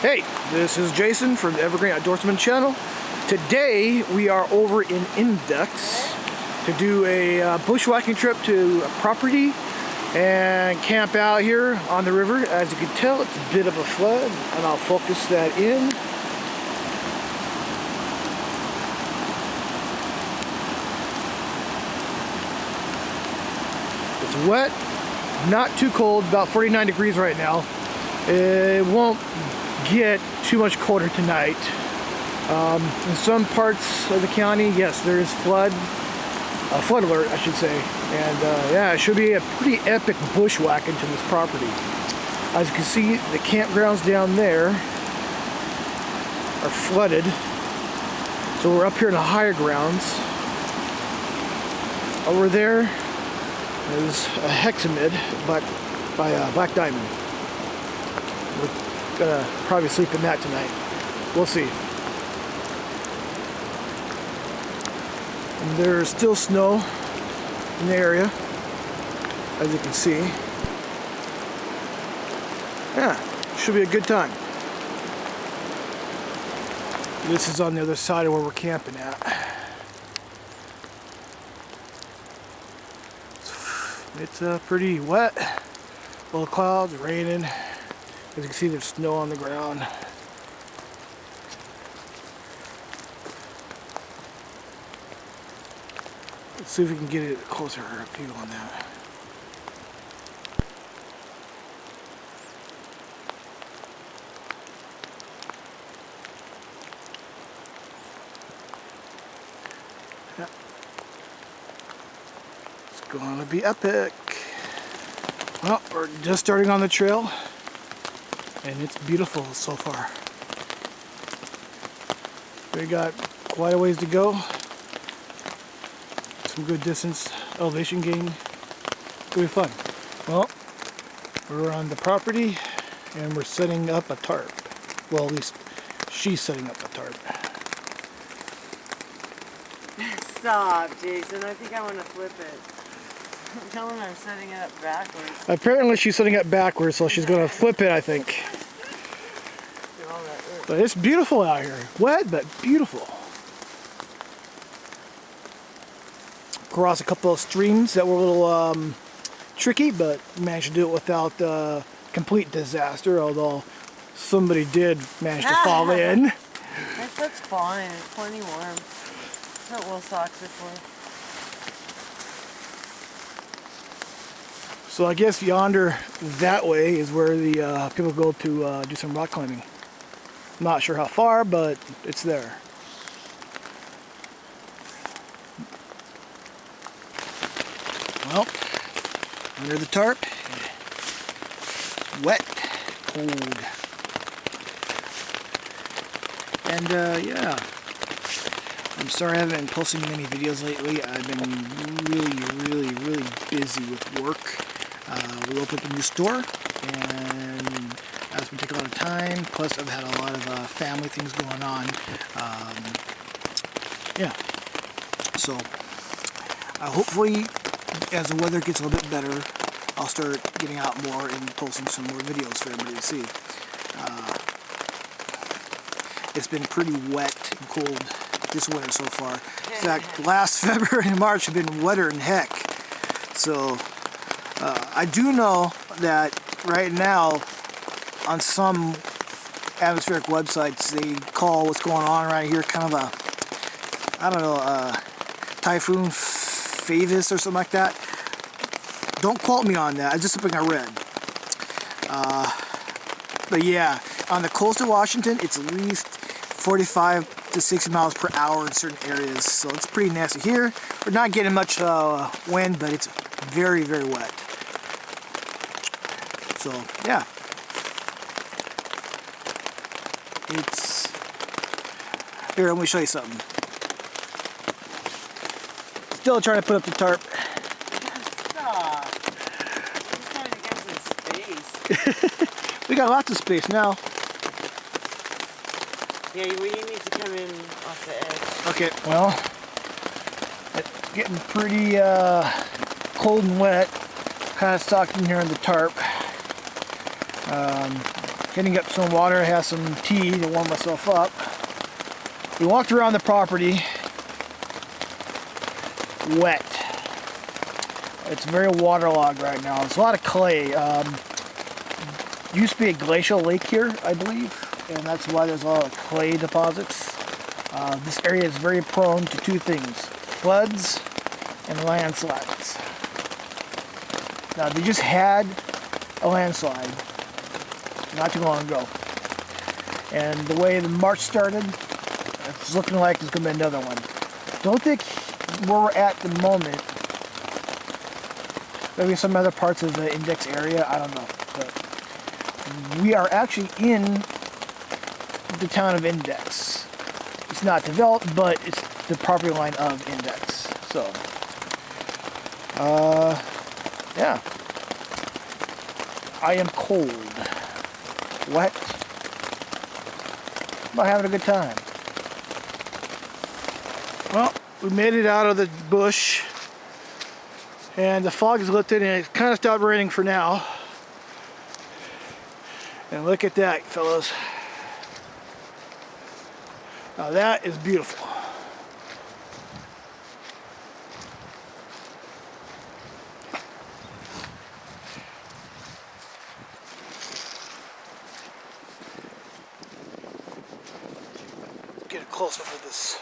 Hey, this is Jason from the Evergreen Outdoorsman channel. Today we are over in Index to do a bushwhacking trip to a property and camp out here on the river. As you can tell, it's a bit of a flood, and I'll focus that in. It's wet, not too cold, about 49 degrees right now. It won't get too much colder tonight. In some parts of the county, yes, there is flood alert, I should say. And yeah, it should be a pretty epic bushwhacking to this property. As you can see, the campgrounds down there are flooded. So we're up here in the higher grounds. Over there is a hexamid by Black Diamond. We're gonna probably sleep in that tonight. We'll see. And there's still snow in the area, as you can see. Yeah, should be a good time. This is on the other side of where we're camping at. It's pretty wet. Full of clouds, raining. As you can see, there's snow on the ground. Let's see if we can get a closer view on that. Yeah. It's gonna be epic. Well, we're just starting on the trail, and it's beautiful so far. We got quite a ways to go. Some good distance, elevation gain. It'll be fun. Well, we're on the property and we're setting up a tarp. Well, at least she's setting up a tarp. Stop, Jason. I think I want to flip it. Tell him I'm setting it up backwards. Apparently she's setting it backwards, so she's going to flip it, I think. But it's beautiful out here. Wet, but beautiful. Across a couple of streams that were a little tricky, but managed to do it without complete disaster, although somebody did manage to fall in. That's fine. It's plenty warm. That's what wool socks are for. So I guess yonder that way is where the people go to do some rock climbing. Not sure how far, but it's there. Well, under the tarp, wet, cold, and yeah, I'm sorry I haven't been posting many videos lately. I've been really busy with work. We opened up a new store, and that's been taking a lot of time, plus I've had a lot of family things going on. Yeah, so hopefully, as the weather gets a little bit better, I'll start getting out more and posting some more videos for everybody to see. It's been pretty wet and cold this winter so far. In fact, last February and March have been wetter than heck. So I do know that right now on some atmospheric websites they call what's going on right here kind of a, I don't know, typhoon Favis or something like that. Don't quote me on that. It's just something I read. But yeah, on the coast of Washington, it's at least 45 to 60 miles per hour in certain areas. So it's pretty nasty. Here, we're not getting much wind, but it's very wet. So yeah, it's here. Let me show you something. Still trying to put up the tarp. Stop. I'm trying to get some space. We got lots of space now. Yeah, well, you need to come in off the edge. Okay, well, it's getting pretty cold and wet. Kind of stuck in here in the tarp. Getting up some water, have some tea to warm myself up. We walked around the property wet. It's very waterlogged right now. There's a lot of clay. Used to be a glacial lake here, I believe, and that's why there's a lot of clay deposits. This area is very prone to two things: floods and landslides. Now, they just had a landslide not too long ago, and the way the march started, it's looking like there's going to be another one. Don't think where we're at the moment. Maybe some other parts of the index area, I don't know. But we are actually in the town of Index. It's not developed, but it's the property line of Index. So, yeah. I am cold, wet, but having a good time. Well, we made it out of the bush, and the fog is lifted, and it's kind of stopped raining for now. And look at that, fellas. Now that is beautiful. Let's get a close up of this.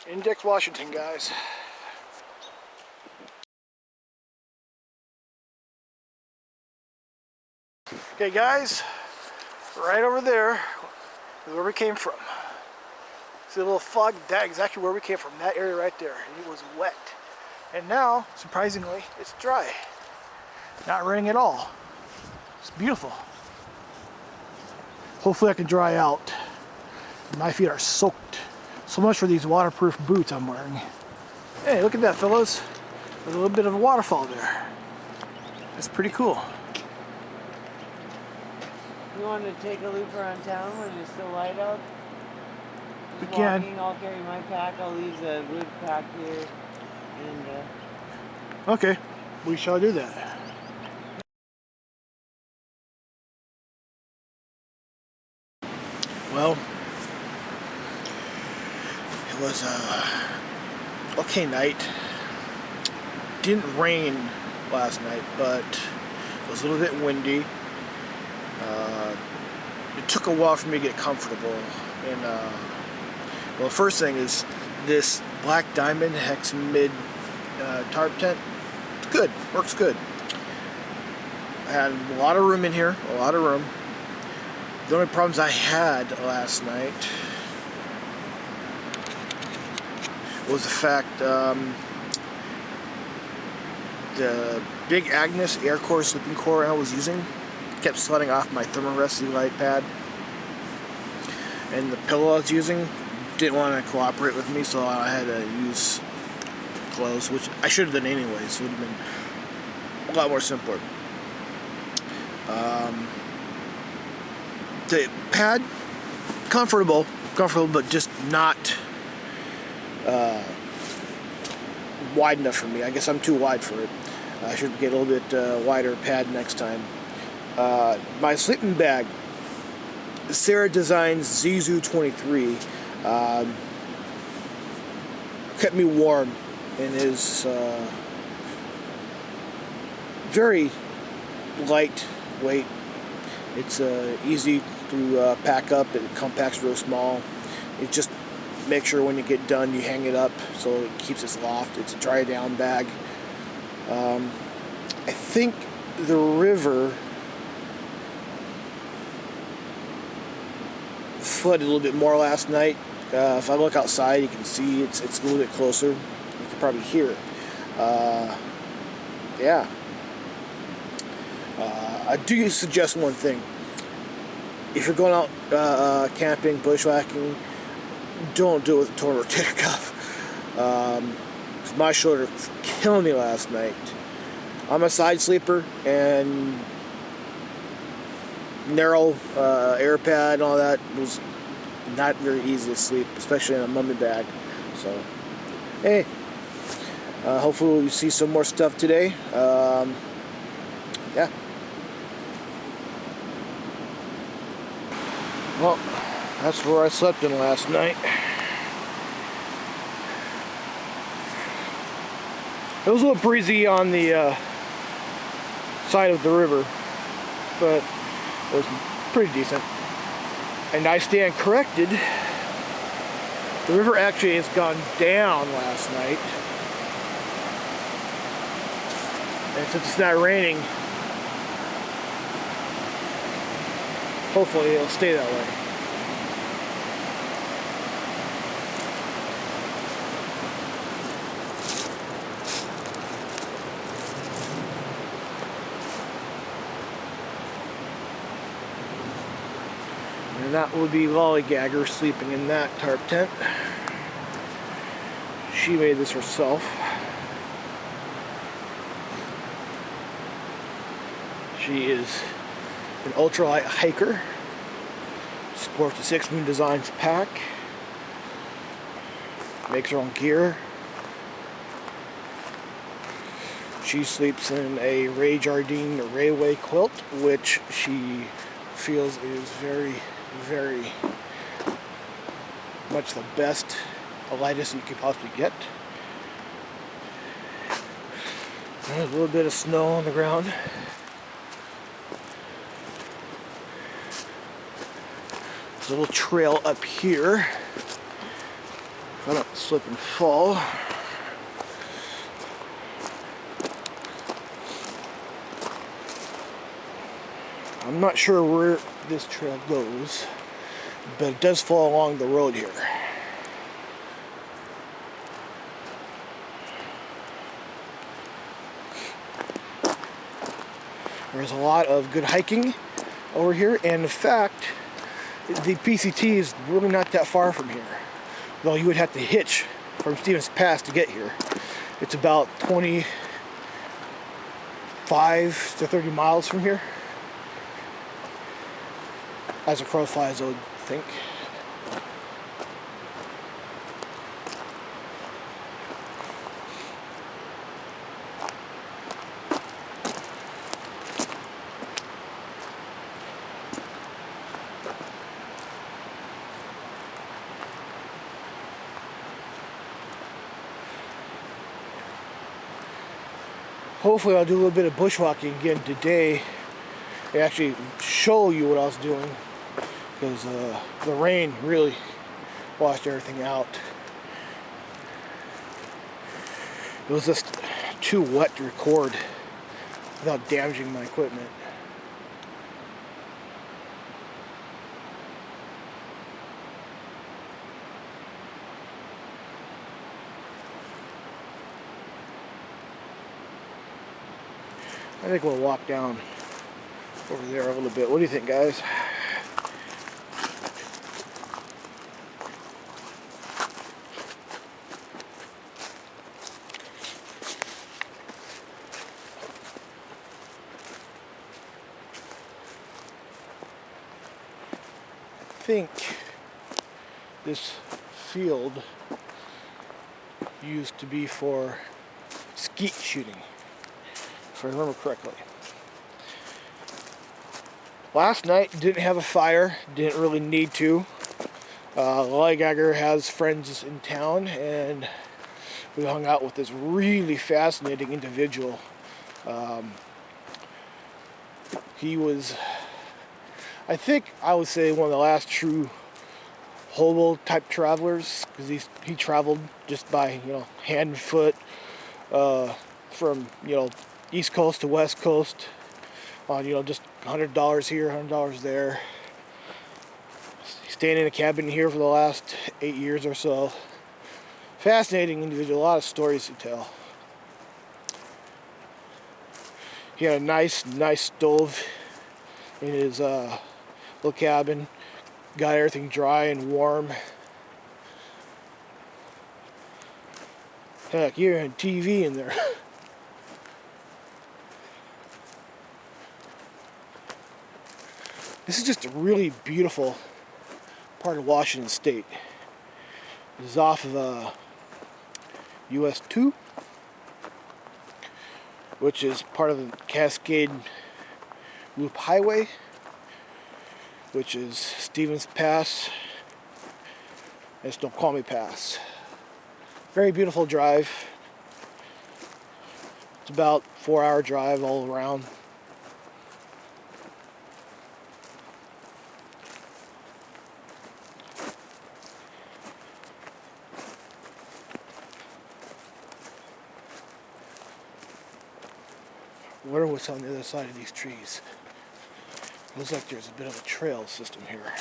Index, Washington, guys. Okay, guys, right over there is where we came from. See the little fog? That's exactly where we came from, that area right there. And it was wet. And now, surprisingly, it's dry. Not raining at all. It's beautiful. Hopefully I can dry out. My feet are soaked. So much for these waterproof boots I'm wearing. Hey, look at that, fellas. There's a little bit of a waterfall there. That's pretty cool. You want to take a loop around town when it's still light out? We Just can. walking, I'll carry my pack. I'll leave the wood pack here. And Okay, we shall do that. Well, it was a okay night. Didn't rain last night, but it was a little bit windy. It took a while for me to get comfortable. And well, the first thing is this Black Diamond Hex Mid tarp tent. It's good, works good. I had a lot of room in here, a lot of room. The only problems I had last night was the fact the big Agnes Air Core sleeping core I was using kept sliding off my thermarest light pad, and the pillow I was using didn't want to cooperate with me, so I had to use clothes, which I should have done anyways. It would have been a lot more simpler. The pad, comfortable, but just not wide enough for me. I guess I'm too wide for it. I should get a little bit wider pad next time. My sleeping bag, Sarah Designs Zizu 23, kept me warm and is very lightweight. It's easy to pack up. It compacts real small. It just make sure when you get done you hang it up so it keeps its loft. It's a dry down bag. I think the river flooded a little bit more last night. If I look outside, you can see it's a little bit closer. You can probably hear it. Yeah. I do suggest one thing. If you're going out camping, bushwhacking, don't do it with a torn rotator cuff. My shoulder was killing me last night. I'm a side sleeper, and narrow air pad and all that was not very easy to sleep, especially in a mummy bag. So, hey, hopefully you see some more stuff today. Yeah. Well, that's where I slept in last night. It was a little breezy on the side of the river, but it was pretty decent. And I stand corrected. The river actually has gone down last night. And since it's not raining, hopefully it'll stay that way. And that would be Lollygagger sleeping in that tarp tent. She made this herself. She is an ultralight hiker. Sports a 6 Moon Designs pack. Makes her own gear. She sleeps in a Ray Jardine Rayway quilt, which she feels is very, very much the best, the lightest you could possibly get. There's a little bit of snow on the ground. There's a little trail up here. If I don't slip and fall. I'm not sure where this trail goes, but it does fall along the road here. There's a lot of good hiking over here, and in fact, the PCT is really not that far from here. Though you would have to hitch from Stevens Pass to get here. It's about 25 to 30 miles from here. As a crow flies, I would think. Hopefully I'll do a little bit of bushwhacking again today. I actually show you what I was doing, because the rain really washed everything out. It was just too wet to record without damaging my equipment. I think we'll walk down over there a little bit. What do you think, guys? I think this field used to be for skeet shooting, if I remember correctly. Last night didn't have a fire, didn't really need to. Lollygagger has friends in town, and we hung out with this really fascinating individual. He was, I think I would say, one of the last true hobo type travelers, because he traveled just by hand and foot from East Coast to West Coast on just $100 here, $100 there. Staying in a cabin here for the last 8 years or so. Fascinating individual, a lot of stories to tell. He had a nice stove in his little cabin. Got everything dry and warm. Heck, you had TV in there. This is just a really beautiful part of Washington State. This is off of US 2, which is part of the Cascade Loop Highway, which is Stevens Pass and Snoqualmie Pass. Very beautiful drive. It's about a 4-hour drive all around. I wonder what's on the other side of these trees. Looks like there's a bit of a trail system here.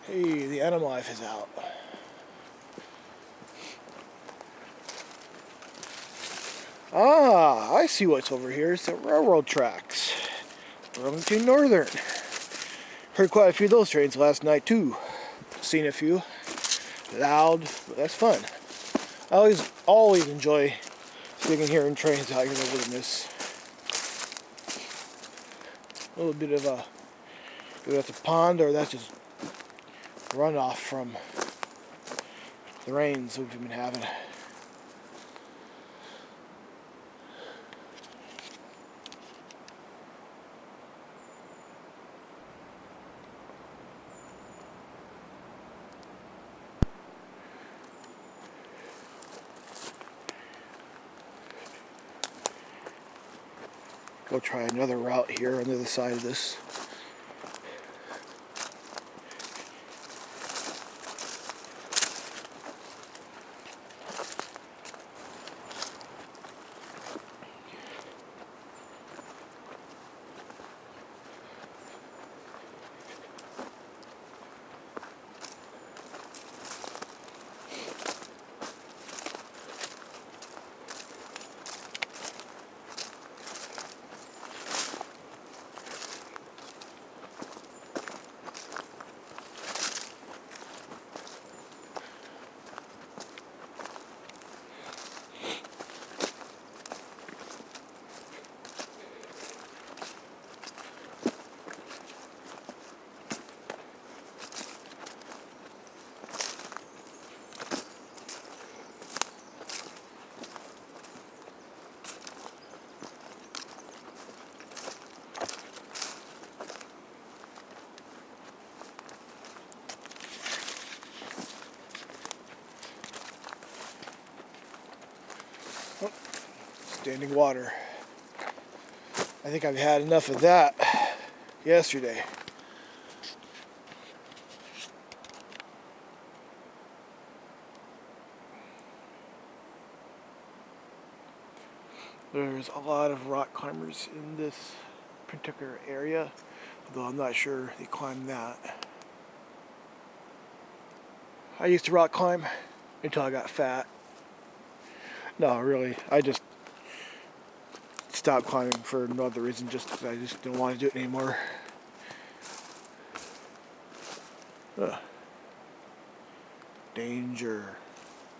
Hey, the animal life is out. Ah, I see what's over here. It's the railroad tracks. Burlington Northern. Heard quite a few of those trains last night too. Seen a few. Loud, but that's fun. I always enjoy sitting and hearing trains out here in the wilderness. A little bit of a, either that's a pond or that's just runoff from the rains we've been having. Go try another route here on the other side of this. Standing water. I think I've had enough of that yesterday. There's a lot of rock climbers in this particular area, though I'm not sure they climb that. I used to rock climb until I got fat. No, really, I just stopped climbing for no other reason, just because I just didn't want to do it anymore. Ugh. Danger.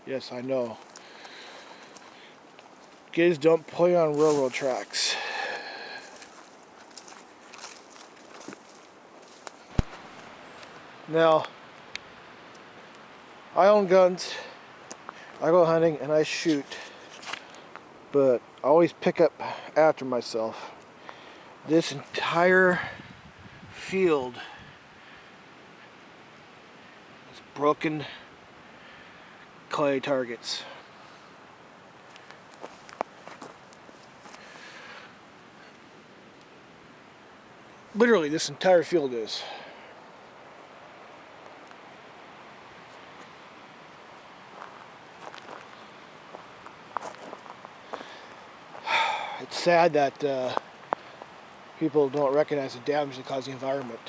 Yes, I know. Kids don't play on railroad tracks. Now, I own guns. I go hunting and I shoot, but I always pick up after myself. This entire field is broken clay targets. Literally, this entire field is. It's sad that people don't recognize the damage they cause the environment.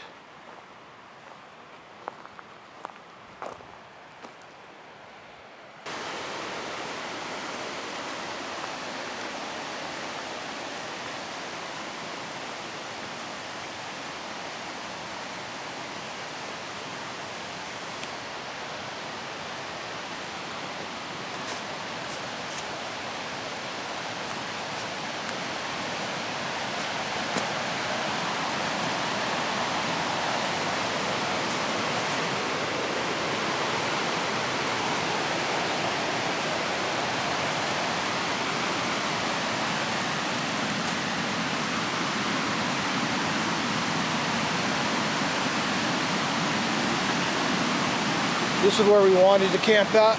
This is where we wanted to camp at,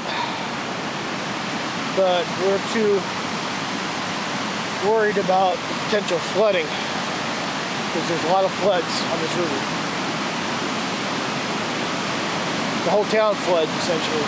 but we're too worried about the potential flooding because there's a lot of floods on this river. The whole town floods essentially.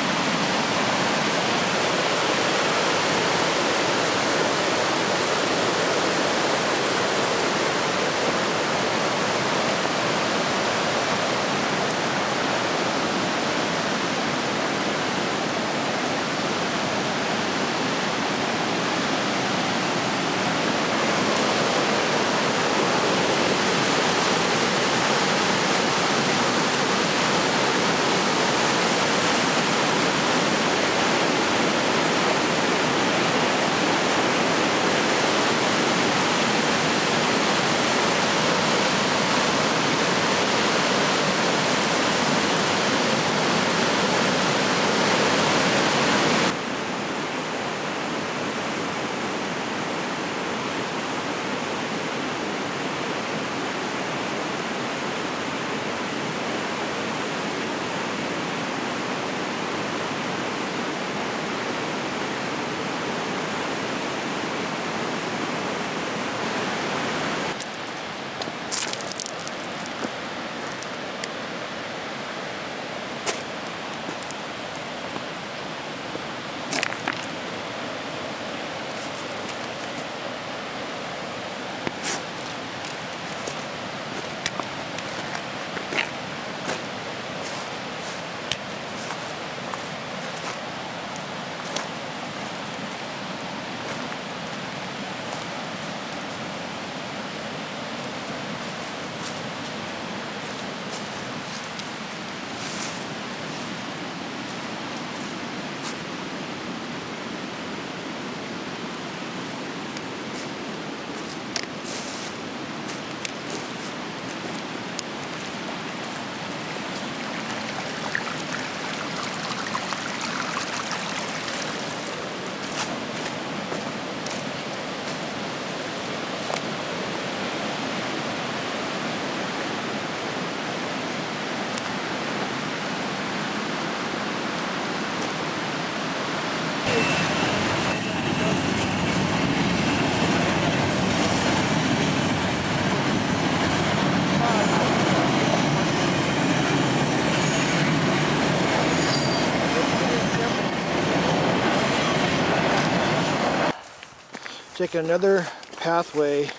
Taking another pathway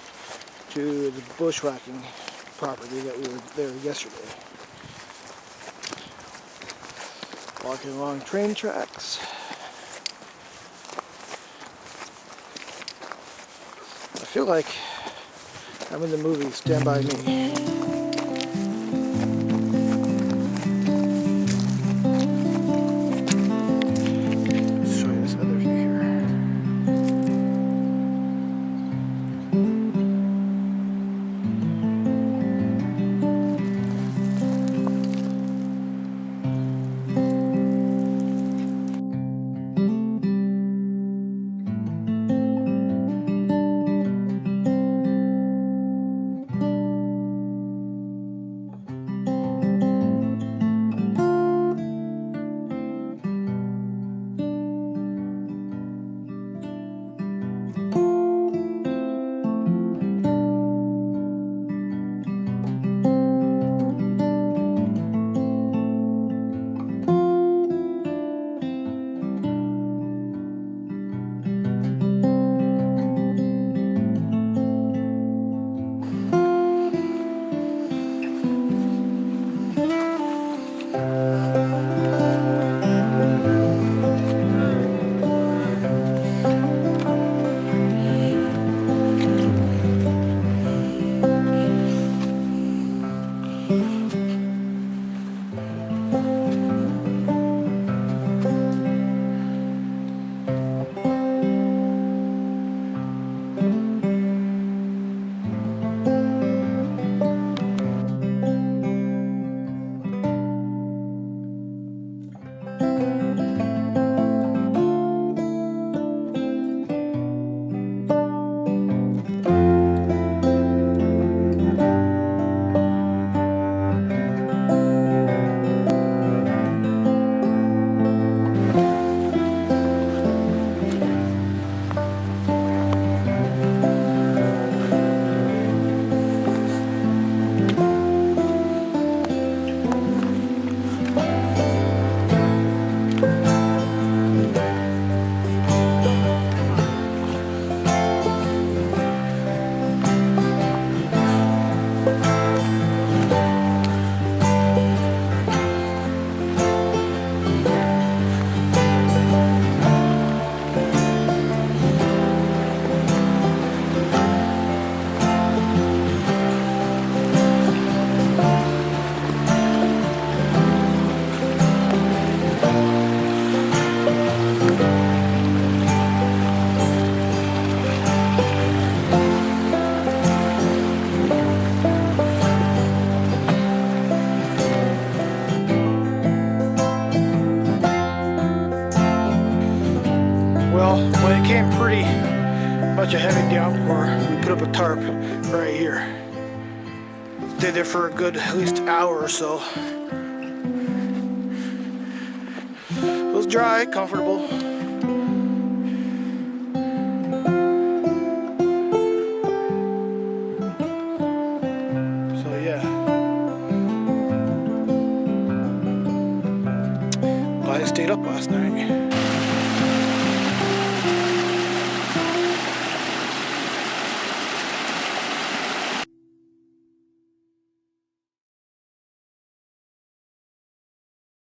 to the bushwhacking property that we were there yesterday. Walking along train tracks. I feel like I'm in the movie Stand By Me. Much a heavy downpour. We put up a tarp right here. Stayed there for a good at least hour or so. It was dry, comfortable. So yeah. Glad I stayed up last night.